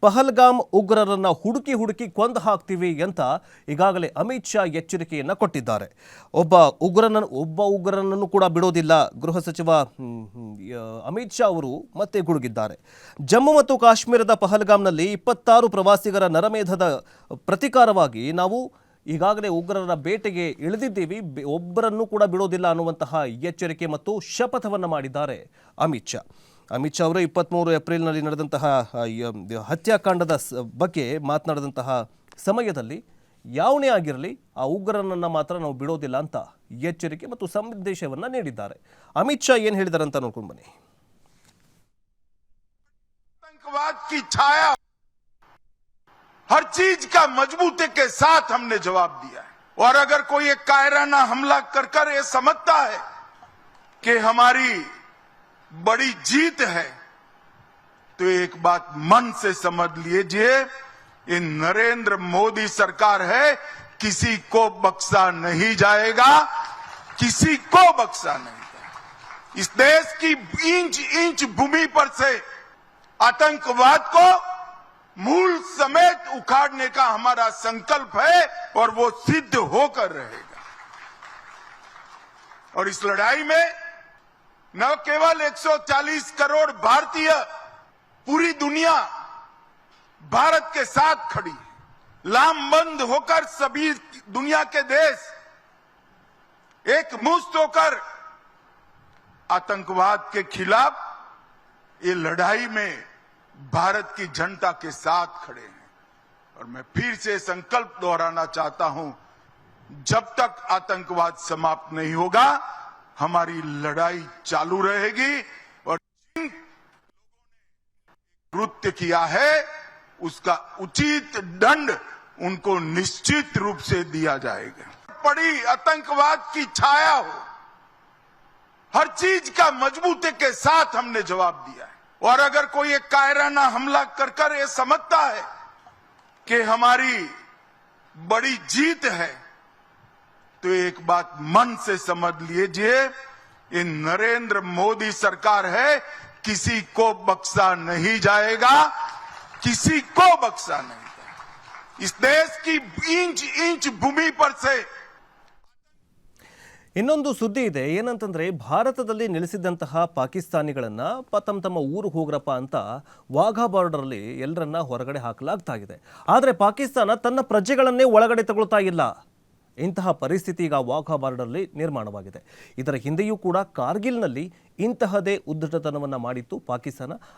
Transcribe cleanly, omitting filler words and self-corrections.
ಪಹಲ್ಗಾಮ್ ಉಗ್ರರನ್ನ ಹುಡುಕಿ ಕೊಂದು ಹಾಕ್ತೀವಿ ಅಂತ ಈಗಾಗಲೇ ಅಮಿತ್ ಶಾ ಎಚ್ಚರಿಕೆಯನ್ನು ಕೊಟ್ಟಿದ್ದಾರೆ. ಒಬ್ಬ ಉಗ್ರನನ್ನು ಕೂಡ ಬಿಡೋದಿಲ್ಲ ಗೃಹ ಸಚಿವ ಅಮಿತ್ ಶಾ ಅವರು ಮತ್ತೆ ಗುಡುಗಿದ್ದಾರೆ. ಜಮ್ಮು ಮತ್ತು ಕಾಶ್ಮೀರದ ಪಹಲ್ಗಾಮ್ನಲ್ಲಿ 26 ಪ್ರವಾಸಿಗರ ನರಮೇಧದ ಪ್ರತಿಕಾರವಾಗಿ ನಾವು ಈಗಾಗಲೇ ಉಗ್ರರ ಬೇಟೆಗೆ ಇಳಿದಿದ್ದೀವಿ, ಒಬ್ಬರನ್ನು ಕೂಡ ಬಿಡೋದಿಲ್ಲ ಅನ್ನುವಂತಹ ಎಚ್ಚರಿಕೆ ಮತ್ತು ಶಪಥವನ್ನು ಮಾಡಿದ್ದಾರೆ ಅಮಿತ್ ಶಾ. ಅಮಿತ್ ಶಾ ಅವರು 23 ಏಪ್ರಿಲ್ನಲ್ಲಿ ನಡೆದಂತಹ ಹತ್ಯಾಕಾಂಡದ ಬಗ್ಗೆ ಮಾತನಾಡಿದಂತಹ ಸಮಯದಲ್ಲಿ ಯಾವನೇ ಆಗಿರಲಿ ಆ ಉಗ್ರನನ್ನು ಮಾತ್ರ ನಾವು ಬಿಡೋದಿಲ್ಲ ಅಂತ ಎಚ್ಚರಿಕೆ ಮತ್ತು ಸಂದೇಶವನ್ನು ನೀಡಿದ್ದಾರೆ. ಅಮಿತ್ ಶಾ ಏನು ಹೇಳಿದ್ದಾರೆ ಅಂತ ನೋಡ್ಕೊಂಡು ಬನ್ನಿ. आतंकवाद की छाया हर चीज का मजबूती के साथ हमने जवाब दिया है और अगर कोई एक कायराना हमला कर ये समझता है कि हमारी बड़ी जीत है तो एक बात मन से समझ लीजिए, ये नरेंद्र मोदी सरकार है, किसी को बख्शा नहीं जाएगा, किसी को बख्शा नहीं जाएगा। इस देश की इंच इंच भूमि पर से आतंकवाद को मूल समेत उखाड़ने का हमारा संकल्प है और वो सिद्ध होकर रहेगा। और इस लड़ाई में न केवल 140 करोड़ भारतीय, पूरी दुनिया भारत के साथ खड़ी है। लामबंद होकर सभी दुनिया के देश एक मुश्त होकर आतंकवाद के खिलाफ ये लड़ाई में भारत की जनता के साथ खड़े हैं। और मैं फिर से संकल्प दोहराना चाहता हूं, जब तक आतंकवाद समाप्त नहीं होगा हमारी लड़ाई चालू रहेगी और जिन कृत्य किया है उसका उचित दंड उनको निश्चित रूप से दिया जाएगा। पड़ी आतंकवाद की छाया हो, हर चीज का मजबूती के साथ हमने जवाब दिया है और अगर कोई एक कायराना हमला कर ये समझता है कि हमारी बड़ी जीत है तो एक बात मन से समझ लीजिए, ये नरेंद्र मोदी सरकार है, किसी को बख्शा नहीं जाएगा, किसी को बख्शा नहीं जाएगा। इस देश की इंच इंच भूमि पर से ಇನ್ನೊಂದು ಸುದ್ದಿ ಇದೆ. ಏನಂತಂದ್ರೆ ಭಾರತದಲ್ಲಿ ನೆಲೆಸಿದ್ದಂತಹ ಪಾಕಿಸ್ತಾನಿಗಳನ್ನ ತಮ್ಮ ಊರು ಹೋಗ್ರಪ್ಪ ಅಂತ ವಾಘಾ ಬಾರ್ಡರಲ್ಲಿ ಎಲ್ಲರನ್ನ ಹೊರಗಡೆ ಹಾಕಲಾಗ್ತಾ ಇದೆ. ಆದರೆ ಪಾಕಿಸ್ತಾನ ತನ್ನ ಪ್ರಜೆಗಳನ್ನೇ ಒಳಗಡೆ ತಗೊಳ್ತಾ ಇಲ್ಲ. ಇಂತಹ ಪರಿಸ್ಥಿತಿ ಈಗ ವಾಘಾ ಬಾರ್ಡರ್ನಲ್ಲಿ ನಿರ್ಮಾಣವಾಗಿದೆ. ಇದರ ಹಿಂದೆಯೂ ಕೂಡ ಕಾರ್ಗಿಲ್ನಲ್ಲಿ ಇಂತಹದೇ ಉದ್ಧಟತನವನ್ನು ಮಾಡಿತ್ತು ಪಾಕಿಸ್ತಾನ.